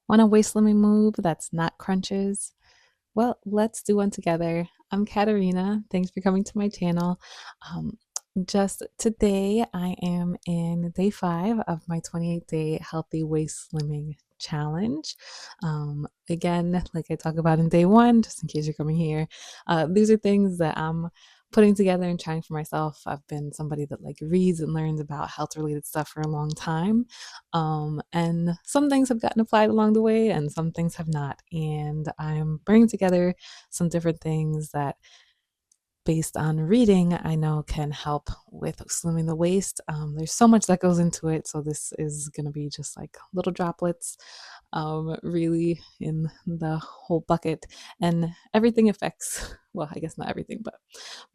Want a waist slimming move that's not crunches? Well, let's do one together. I'm Katarina. Thanks for coming to my channel. Um, just today, I am in day 5 of my 28-day healthy waist slimming challenge. Again, like I talk about in day 1, just in case you're coming here, these are things that I'm putting together and trying for myself. I've been somebody that like reads and learns about health related stuff for a long time. And some things have gotten applied along the way and some things have not. And I'm bringing together some different things that, based on reading, I know can help with slimming the waist. There's so much that goes into it. So this is going to be just like little droplets, really in the whole bucket. And everything affects, well, I guess not everything,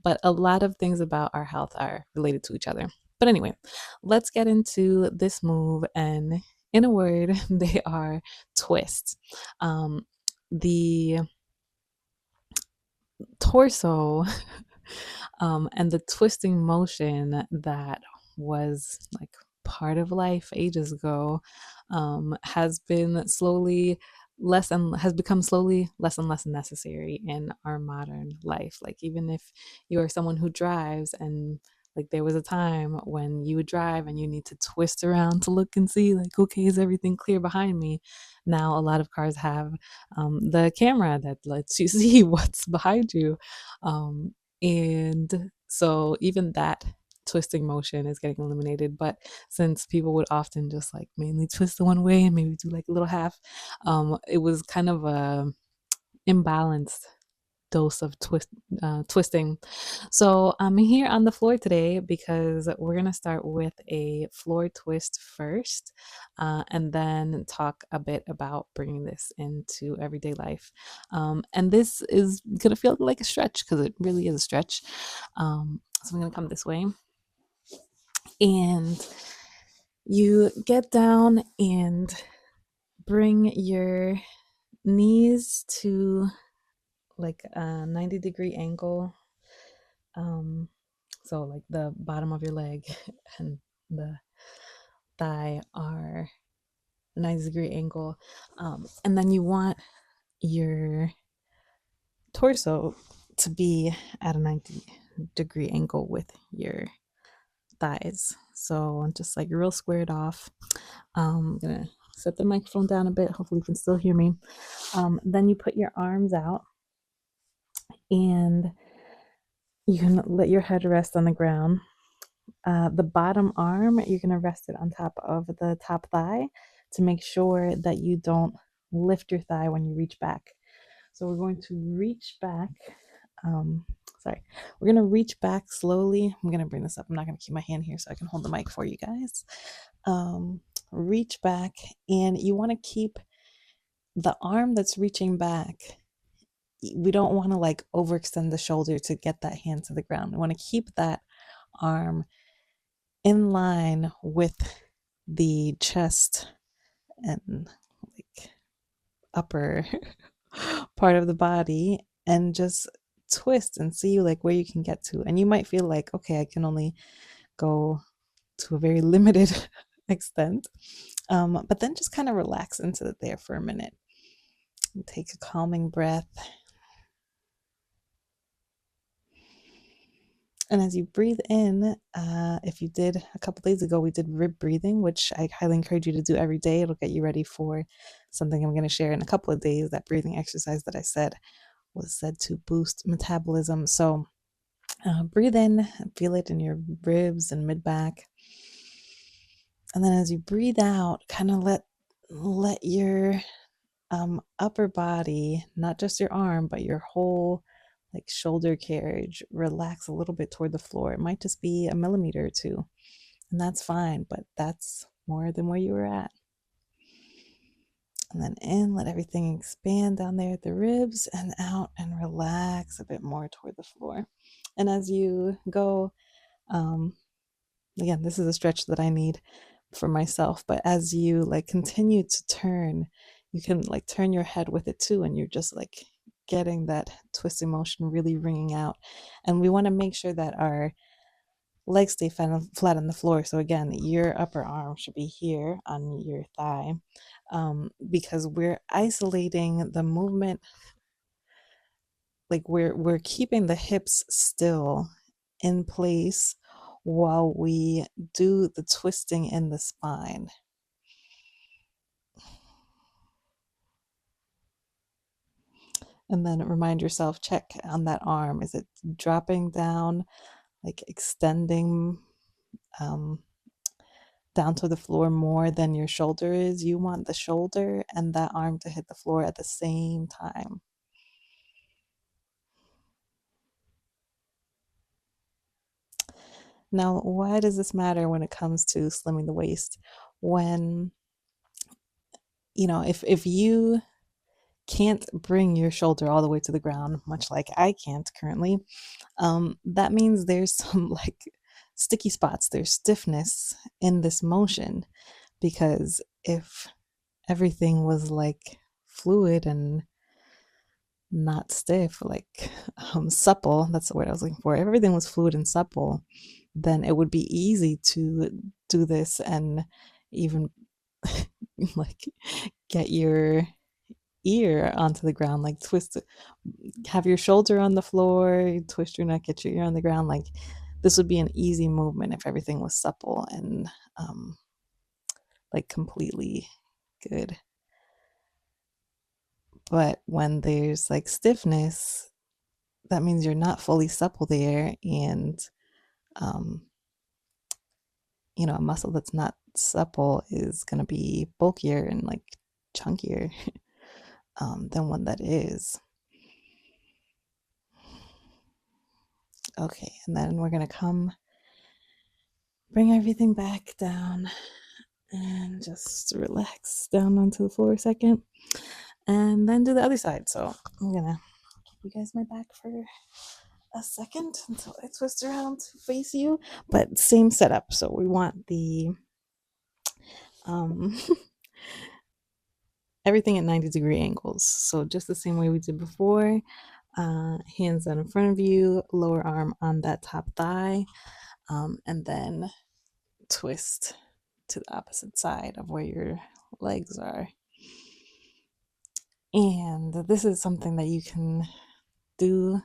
but a lot of things about our health are related to each other. But anyway, let's get into this move. And in a word, they are twists. The torso and the twisting motion that was like part of life ages ago has been slowly less and has become slowly less and less necessary in our modern life. Like, even if you are someone who drives, and like there was a time when you would drive and you need to twist around to look and see, like, okay, is everything clear behind me? Now a lot of cars have the camera that lets you see what's behind you. And so even that twisting motion is getting eliminated. But since people would often just like mainly twist the one way and maybe do like a little half, it was kind of a imbalanced dose of twisting. So I'm here on the floor today because we're gonna start with a floor twist first, and then talk a bit about bringing this into everyday life. And this is gonna feel like a stretch because it really is a stretch. So I'm gonna come this way, and you get down and bring your knees to like a 90-degree angle. Um, so like the bottom of your leg and the thigh are 90-degree angle. And then you want your torso to be at a 90-degree angle with your thighs. So just like real squared off. I'm gonna set the microphone down a bit. Hopefully you can still hear me. Then you put your arms out and you can let your head rest on the ground. The bottom arm, you're going to rest it on top of the top thigh to make sure that you don't lift your thigh when you reach back. So we're going to reach back. We're going to reach back slowly. I'm going to bring this up. I'm not going to keep my hand here so I can hold the mic for you guys. Reach back, and you want to keep the arm that's reaching back. We don't want to like overextend the shoulder to get that hand to the ground. We want to keep that arm in line with the chest and like upper part of the body, and just twist and see like where you can get to. And you might feel like, okay, I can only go to a very limited extent, but then just kind of relax into it there for a minute and take a calming breath. And as you breathe in, if you did a couple days ago, we did rib breathing, which I highly encourage you to do every day. It'll get you ready for something I'm going to share in a couple of days. That breathing exercise that I said was said to boost metabolism. So breathe in, feel it in your ribs and mid back. And then as you breathe out, kind of let your upper body, not just your arm, but your whole like shoulder carriage, relax a little bit toward the floor. It might just be a millimeter or two, and that's fine, but that's more than where you were at. And then in, let everything expand down there at the ribs, and out and relax a bit more toward the floor. And as you go, again, this is a stretch that I need for myself, but as you like continue to turn, you can like turn your head with it too, and you're just like getting that twisting motion really ringing out. And we want to make sure that our legs stay flat on the floor. So again, your upper arm should be here on your thigh. because we're isolating the movement, like we're keeping the hips still in place while we do the twisting in the spine. And then remind yourself, check on that arm. Is it dropping down, like extending um, down to the floor more than your shoulder is? You want the shoulder and that arm to hit the floor at the same time. Now, why does this matter when it comes to slimming the waist? When, if you can't bring your shoulder all the way to the ground, much like I can't currently, that means there's some like sticky spots, there's stiffness in this motion. Because if everything was like fluid and not stiff, like supple, that's the word I was looking for. If everything was fluid and supple, then it would be easy to do this and even like get your ear onto the ground, like twist it, have your shoulder on the floor, twist your neck, get your ear on the ground. Like this would be an easy movement if everything was supple and like completely good. But when there's like stiffness, that means you're not fully supple there, and um, a muscle that's not supple is going to be bulkier and like chunkier than one that is. Okay, and then we're going to bring everything back down and just relax down onto the floor a second, and then do the other side. So I'm going to give you guys my back for a second until I twist around to face you, but same setup. So we want the everything at 90-degree angles. So just the same way we did before, hands down in front of you, lower arm on that top thigh, and then twist to the opposite side of where your legs are. And this is something that you can do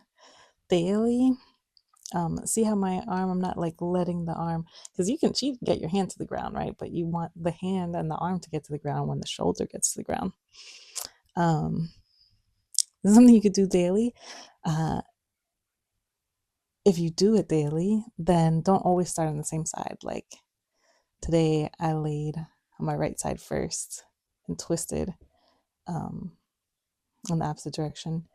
daily. See how my arm, I'm not like letting the arm, because you can get your hand to the ground, right? But you want the hand and the arm to get to the ground when the shoulder gets to the ground. This is something you could do daily. If you do it daily, then don't always start on the same side. Like today I laid on my right side first and twisted in the opposite direction.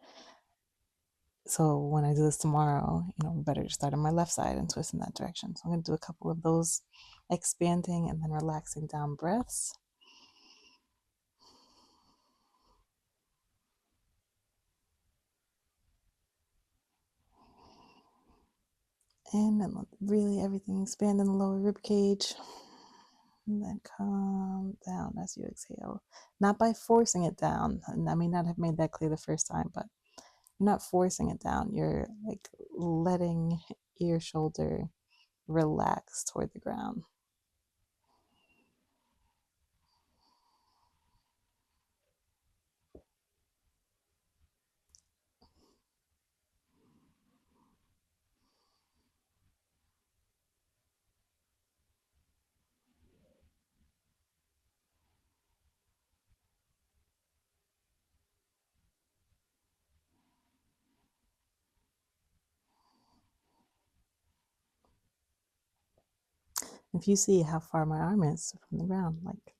So when I do this tomorrow, better to start on my left side and twist in that direction. So I'm going to do a couple of those expanding and then relaxing down breaths. And then really everything expand in the lower rib cage. And then come down as you exhale. Not by forcing it down. And I may not have made that clear the first time, but you're not forcing it down. You're like letting your shoulder relax toward the ground. If you see how far my arm is from the ground, like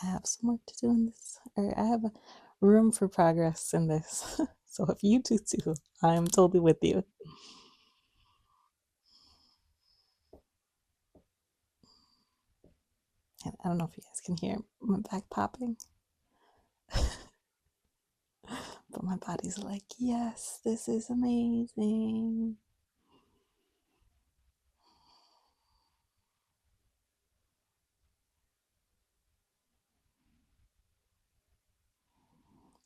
I have some work to do in this, or I have room for progress in this. So if you do too, I am totally with you. And I don't know if you guys can hear my back popping, but my body's like, yes, this is amazing.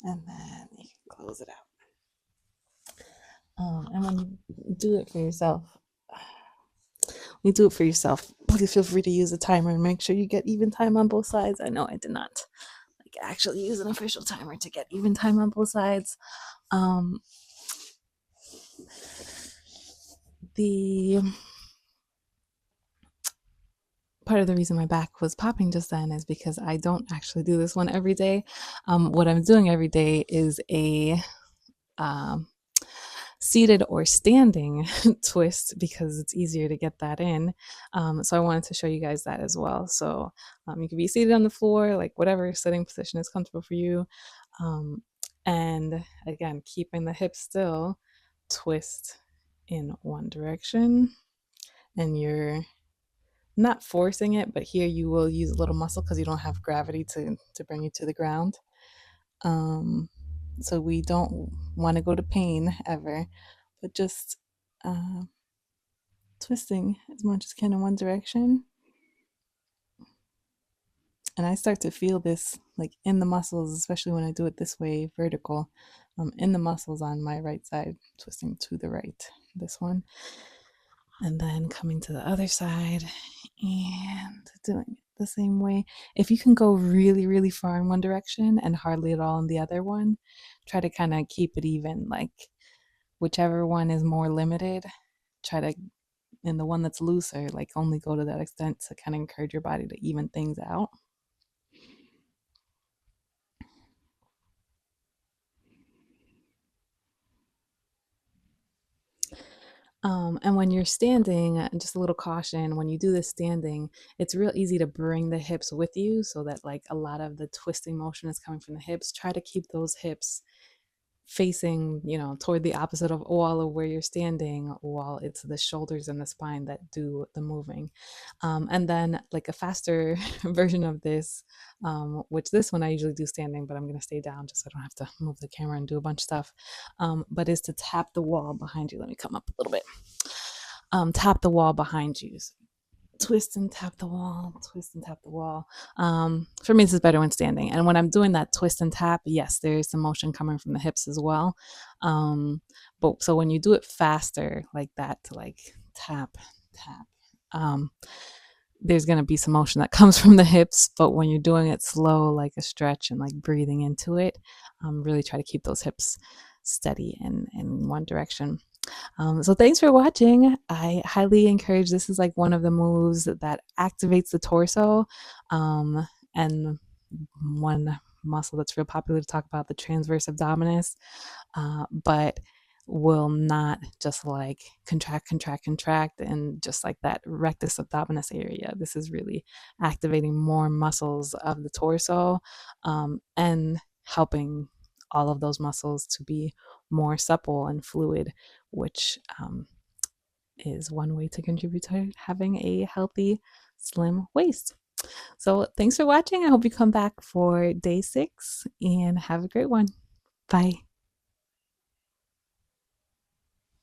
And then you can close it out. And when you do it for yourself, please feel free to use a timer and make sure you get even time on both sides. I know I did not actually use an official timer to get even time on both sides. Um, the part of the reason my back was popping just then is because I don't actually do this one every day. What I'm doing every day is a um, seated or standing twist because it's easier to get that in. So I wanted to show you guys that as well. So you can be seated on the floor, like whatever sitting position is comfortable for you. Um, and again, keeping the hips still, twist in one direction, and you're not forcing it, but here you will use a little muscle because you don't have gravity to bring you to the ground. So we don't want to go to pain ever, but just uh, twisting as much as can in one direction. And I start to feel this like in the muscles, especially when I do it this way, vertical, in the muscles on my right side, twisting to the right, this one. And then coming to the other side and doing it the same way. If you can go really, really far in one direction and hardly at all in the other one, try to kind of keep it even. Like whichever one is more limited, try to, and the one that's looser, like only go to that extent to kind of encourage your body to even things out. And when you're standing, just a little caution, when you do this standing, it's real easy to bring the hips with you so that like a lot of the twisting motion is coming from the hips. Try to keep those hips facing, toward the opposite of wall of where you're standing, while it's the shoulders and the spine that do the moving. And then like a faster version of this, which this one I usually do standing, but I'm going to stay down just so I don't have to move the camera and do a bunch of stuff, but is to tap the wall behind you. Let me come up a little bit. Tap the wall behind you. So twist and tap the wall, twist and tap the wall. For me, this is better when standing. And when I'm doing that twist and tap, yes, there is some motion coming from the hips as well. But so when you do it faster like that, to like tap, tap, there's going to be some motion that comes from the hips. But when you're doing it slow, like a stretch and like breathing into it, really try to keep those hips steady in one direction. So thanks for watching. I highly encourage, this is like one of the moves that activates the torso, and one muscle that's real popular to talk about, the transverse abdominis, but will not just like contract and just like that rectus abdominis area. This is really activating more muscles of the torso, and helping all of those muscles to be more supple and fluid, which is one way to contribute to having a healthy, slim waist. So thanks for watching. I hope you come back for day 6 and have a great one. Bye.